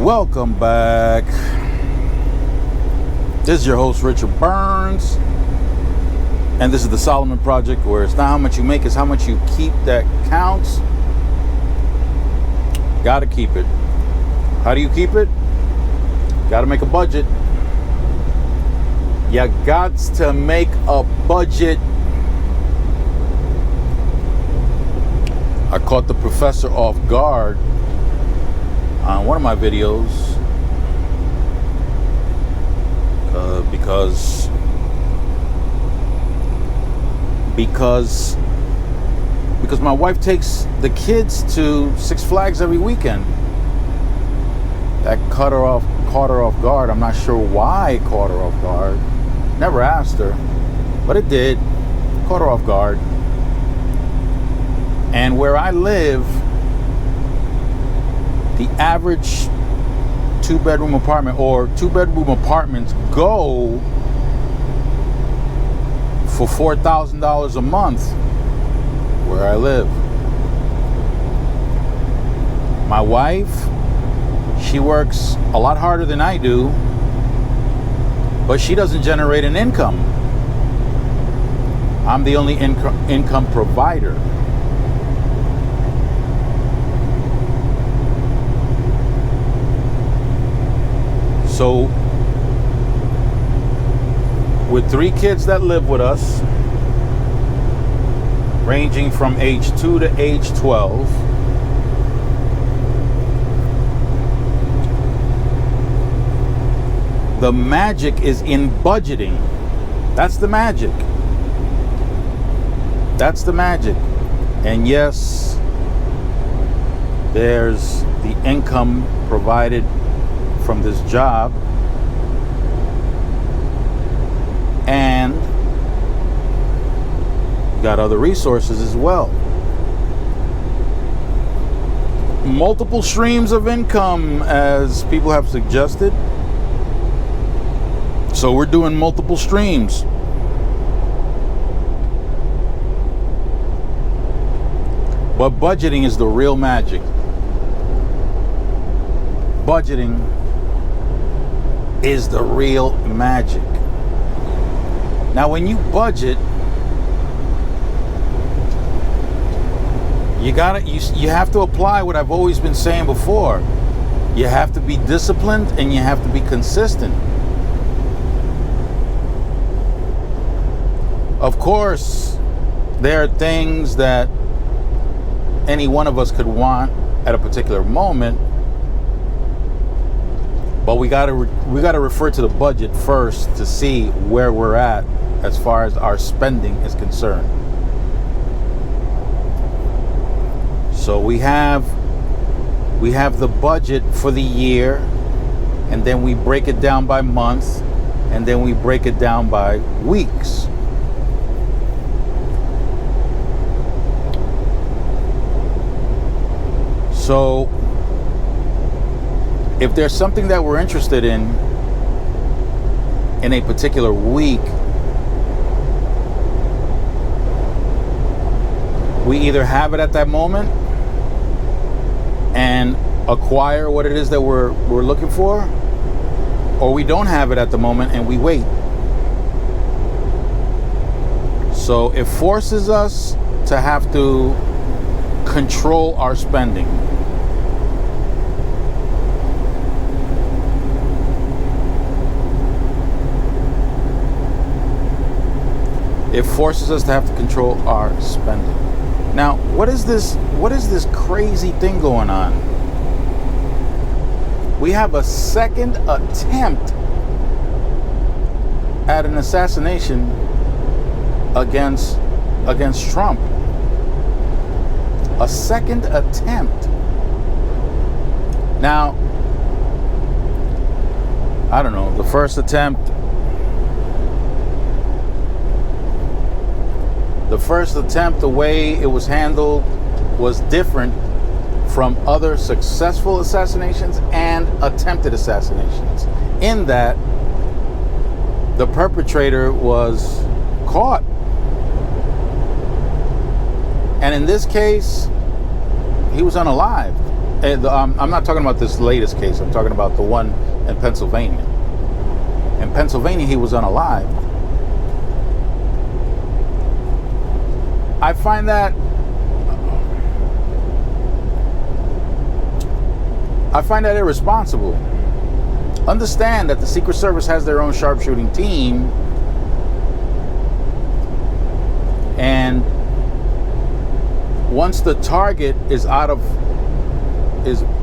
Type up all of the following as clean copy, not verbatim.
Welcome back. This is your host, Richard Burns. And this is the Solomon Project, where it's not how much you make, it's how much you keep that counts. Gotta keep it. How do you keep it? Gotta make a budget. You got to make a budget. I caught the professor off guard on one of my videos because my wife takes the kids to Six Flags every weekend. That caught her off guard. I'm not sure why it caught her off guard. Never asked her, but it did. Caught her off guard. And where I live, the average two-bedroom apartment or two-bedroom apartments go for $4,000 a month where I live. My wife, she works a lot harder than I do, but she doesn't generate an income. I'm the only income provider. So, with 3 kids that live with us, ranging from age 2 to age 12, the magic is in budgeting. That's the magic. That's the magic. And yes, there's the income provided from this job, and you got other resources as well. Multiple streams of income, as people have suggested. So we're doing multiple streams. But budgeting is the real magic. Budgeting is the real magic. Now, when you budget, you have to apply what I've always been saying before. You have to be disciplined and you have to be consistent. Of course, there are things that any one of us could want at a particular moment, but we gotta refer to the budget first to see where we're at as far as our spending is concerned. So we have the budget for the year, and then we break it down by month, and then we break it down by weeks. So if there's something that we're interested in a particular week, we either have it at that moment and acquire what it is that we're looking for, or we don't have it at the moment and we wait. So it forces us to have to control our spending. It forces us to have to control our spending. Now, what is this crazy thing going on? We have a second attempt at an assassination against Trump. A second attempt. Now, I don't know, the first attempt, the way it was handled was different from other successful assassinations and attempted assassinations, in that the perpetrator was caught. And in this case, he was unalived. I'm not talking about this latest case. I'm talking about the one in Pennsylvania. In Pennsylvania, he was unalived. I find that irresponsible. Understand that the Secret Service has their own sharpshooting team, and once the target is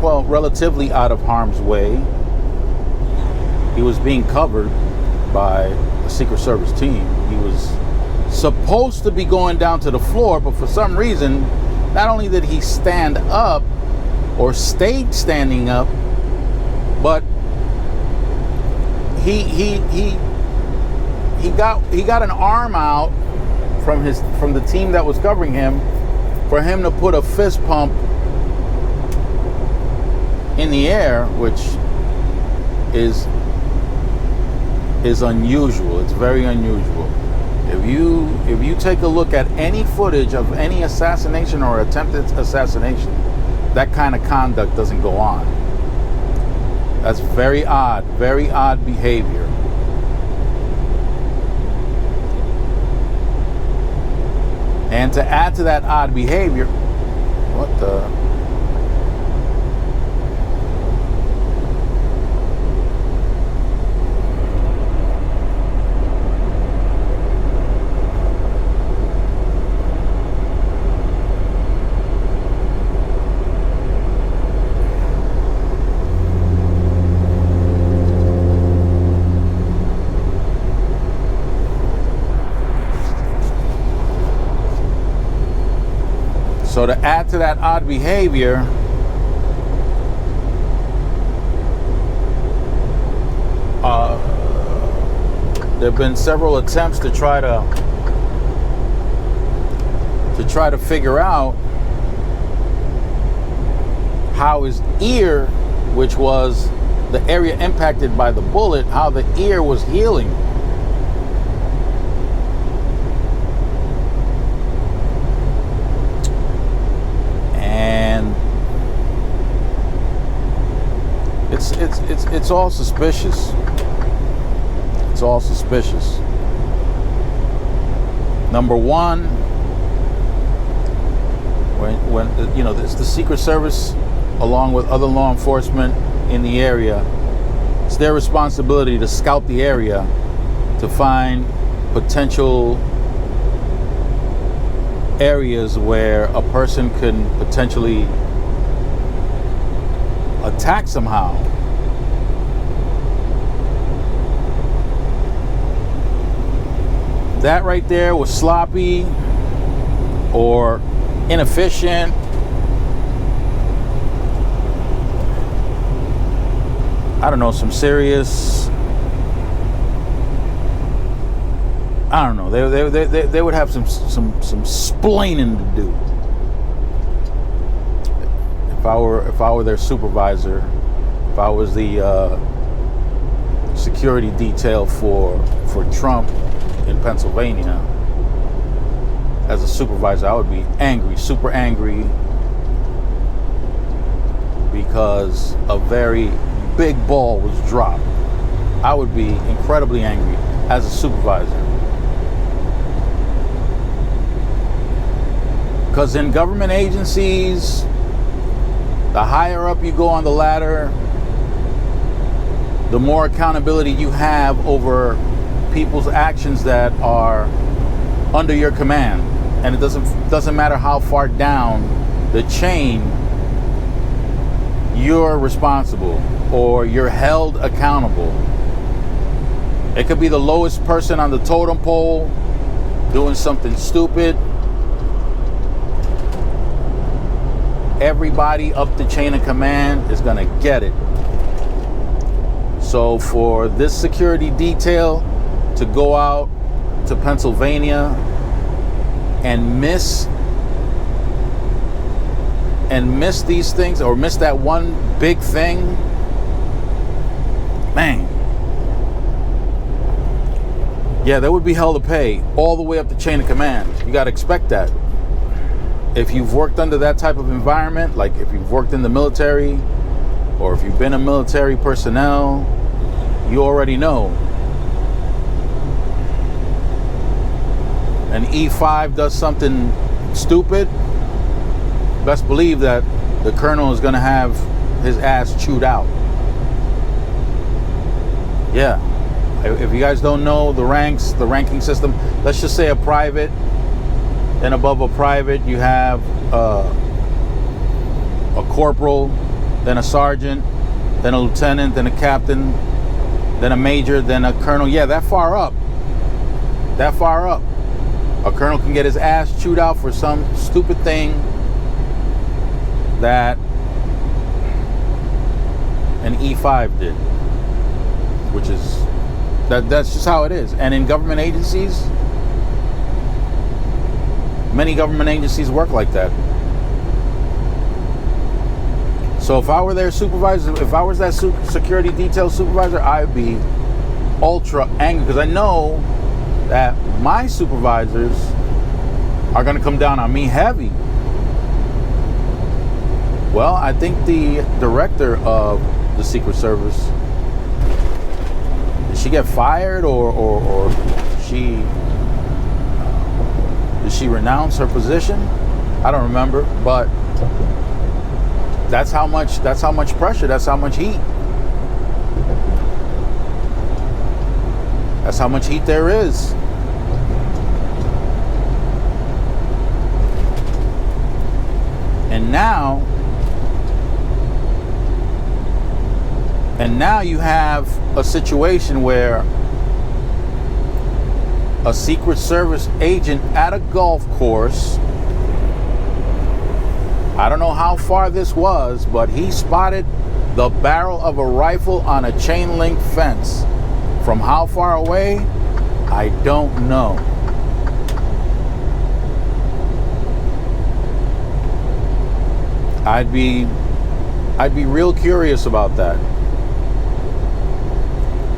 relatively out of harm's way, he was being covered by the Secret Service team. He was supposed to be going down to the floor, but for some reason, not only did he stand up or stayed standing up, but he got an arm out from the team that was covering him for him to put a fist pump in the air, which is unusual. It's very unusual. If you take a look at any footage of any assassination or attempted assassination, that kind of conduct doesn't go on. That's very odd behavior. And to add to that odd behavior, what the? So to add to that odd behavior, there have been several attempts to try to figure out how his ear, which was the area impacted by the bullet, how the ear was healing. It's all suspicious. It's all suspicious. Number one, when it's the Secret Service, along with other law enforcement in the area, it's their responsibility to scout the area to find potential areas where a person can potentially attack somehow. That right there was sloppy or inefficient. I don't know, some serious, I don't know, they would have some splaining to do. If I were their supervisor, if I was the security detail for Trump in Pennsylvania, as a supervisor, I would be angry, super angry, because a very big ball was dropped. I would be incredibly angry as a supervisor. Because in government agencies, the higher up you go on the ladder, the more accountability you have over people's actions that are under your command. And it doesn't matter how far down the chain you're responsible or you're held accountable. It could be the lowest person on the totem pole doing something stupid. Everybody up the chain of command is gonna get it. So for this security detail to go out to Pennsylvania and miss these things, or miss that one big thing, man, yeah, there would be hell to pay all the way up the chain of command. You got to expect that. if you've worked under that type of environment, like if you've worked in the military or if you've been a military personnel, you already know. An E5 does something stupid, best believe that the colonel is going to have his ass chewed out. Yeah. If you guys don't know the ranks, the ranking system, let's just say a private, and above a private you have a corporal, then a sergeant, then a lieutenant, then a captain, then a major, then a colonel. Yeah, that far up. That far up. A colonel can get his ass chewed out for some stupid thing that an E5 did, which is that's just how it is. And in government agencies, many government agencies work like that. So if I were their supervisor, if I was that security detail supervisor, I'd be ultra angry, because I know that my supervisors are going to come down on me heavy. Well, I think the director of the Secret Service, did she get fired or did she renounce her position? I don't remember, but that's how much pressure, that's how much heat. That's how much heat there is. And now you have a situation where a Secret Service agent at a golf course, I don't know how far this was, but he spotted the barrel of a rifle on a chain link fence. From how far away, I don't know. I'd be real curious about that.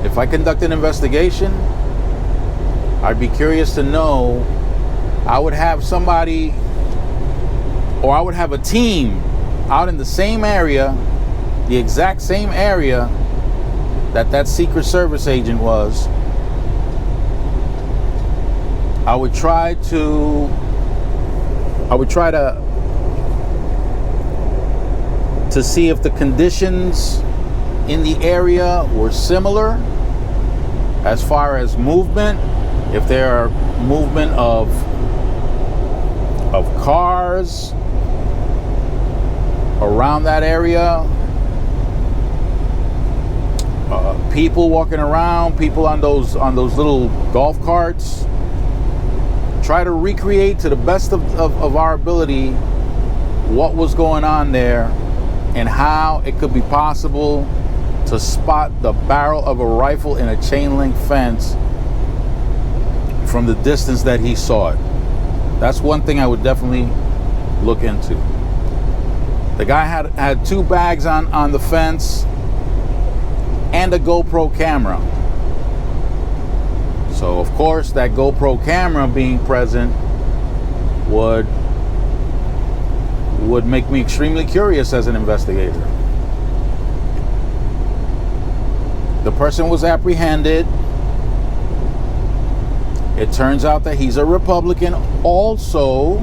If I conduct an investigation, I'd be curious to know. I would have somebody, or I would have a team out in the same area, the exact same area that Secret Service agent was. I would try to see if the conditions in the area were similar as far as movement, if there are movement of cars around that area, people walking around, people on those little golf carts. Try to recreate to the best of our ability what was going on there and how it could be possible to spot the barrel of a rifle in a chain link fence from the distance that he saw it. That's one thing I would definitely look into. The guy had 2 bags on the fence and a GoPro camera. So of course that GoPro camera being present would make me extremely curious as an investigator. The person was apprehended. It turns out that he's a Republican also,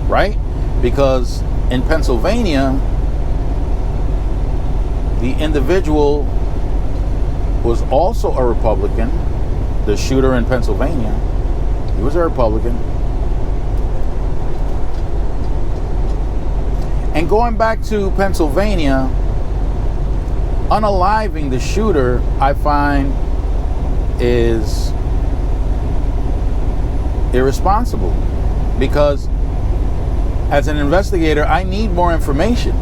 right? Because in Pennsylvania, the individual was also a Republican. The shooter in Pennsylvania, he was a Republican. And going back to Pennsylvania, unaliving the shooter, I find, is irresponsible, because as an investigator, I need more information.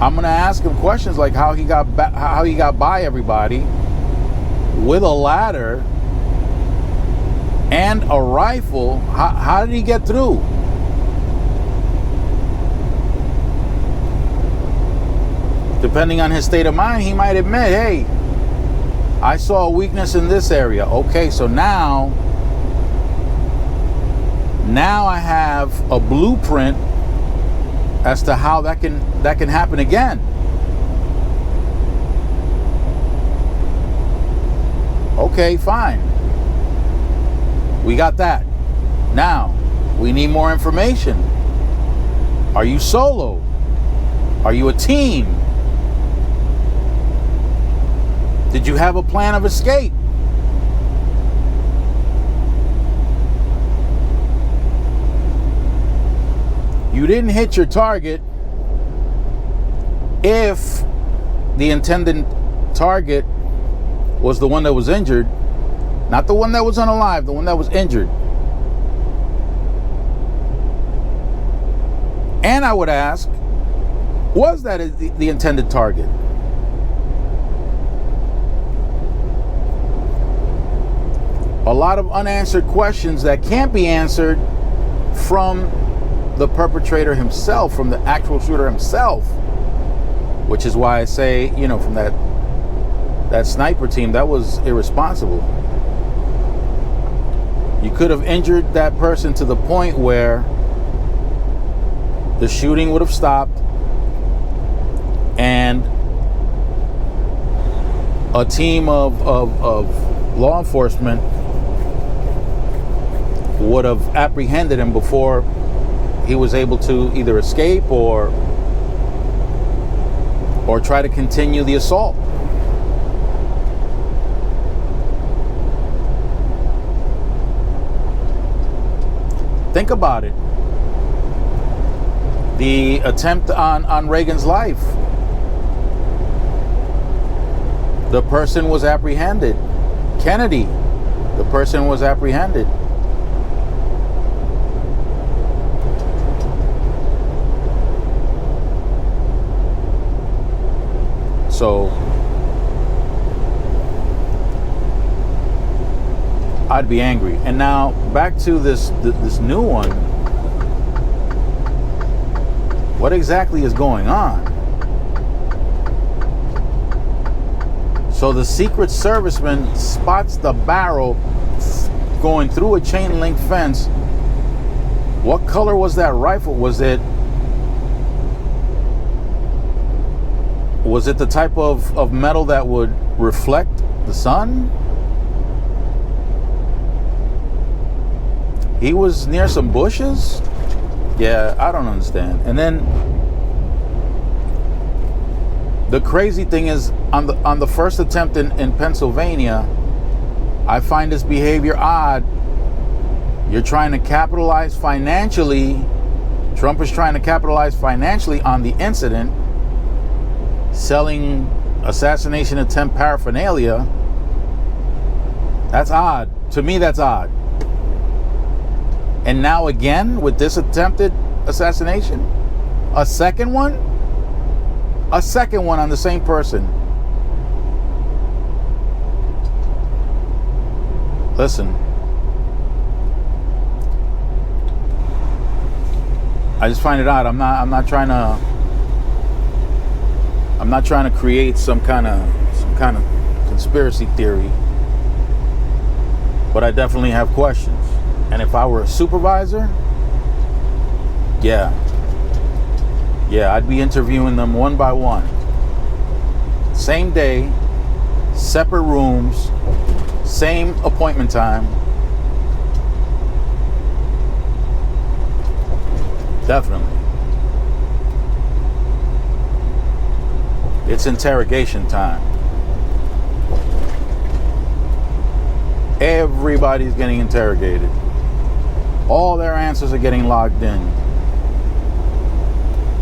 I'm going to ask him questions like how he got by everybody with a ladder and a rifle. How did he get through? Depending on his state of mind, he might admit, hey, I saw a weakness in this area. Okay, so now I have a blueprint as to how that can happen again. Okay, fine. We got that. Now, we need more information. Are you solo? Are you a team? Did you have a plan of escape? You didn't hit your target if the intended target was the one that was injured, not the one that was unalive, the one that was injured. And I would ask, was that the intended target? A lot of unanswered questions that can't be answered from the perpetrator himself, from the actual shooter himself. Which is why I say, from that sniper team, that was irresponsible. You could have injured that person to the point where the shooting would have stopped and a team of law enforcement would have apprehended him before he was able to either escape or try to continue the assault. Think about it. The attempt on Reagan's life. The person was apprehended. Kennedy, the person was apprehended. So I'd be angry. And now back to this new one. What exactly is going on? So the Secret Serviceman spots the barrel going through a chain link fence. What color was that rifle? Was it the type of metal that would reflect the sun? He was near some bushes? Yeah, I don't understand. And then the crazy thing is, on the first attempt in Pennsylvania, I find this behavior odd. You're trying to capitalize financially. Trump is trying to capitalize financially on the incident, selling assassination attempt paraphernalia. That's odd. To me, that's odd. And now again with this attempted assassination, a second one on the same person. Listen, I just find it odd. I'm not trying to create some kind of conspiracy theory, but I definitely have questions. And if I were a supervisor, yeah, I'd be interviewing them one by one. Same day, separate rooms, same appointment time. Definitely. It's interrogation time. Everybody's getting interrogated. All their answers are getting logged in.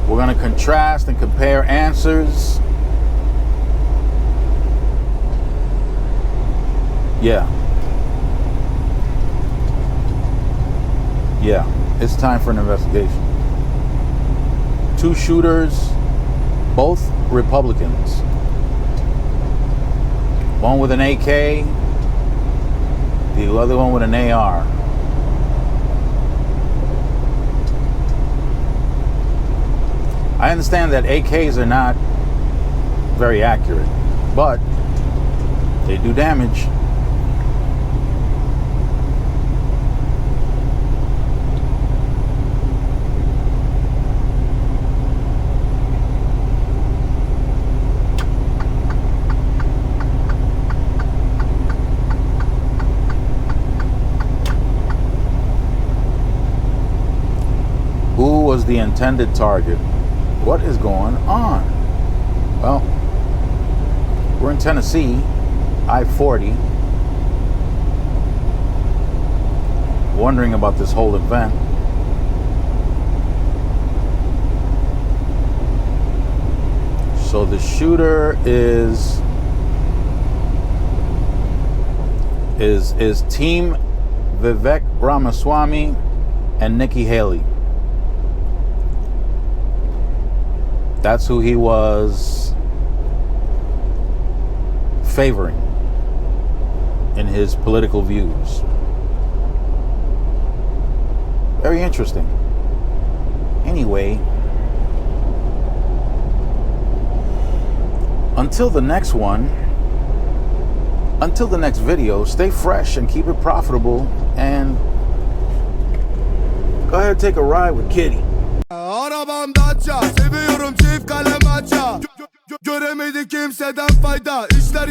We're going to contrast and compare answers. Yeah, it's time for an investigation. 2 shooters, both Republicans. One with an AK, the other one with an AR. I understand that AKs are not very accurate, but They do damage. Who was the intended target? What is going on? Well, we're in Tennessee, I-40, wondering about this whole event. So the shooter is Team Vivek Ramaswamy and Nikki Haley. That's who he was favoring in his political views. Very interesting. Anyway, until the next one, until the next video, stay fresh and keep it profitable, and go ahead and take a ride with Kitty. Arabam Dacia, seviyorum çift kalem aça. Göremedi kimseden fayda, işler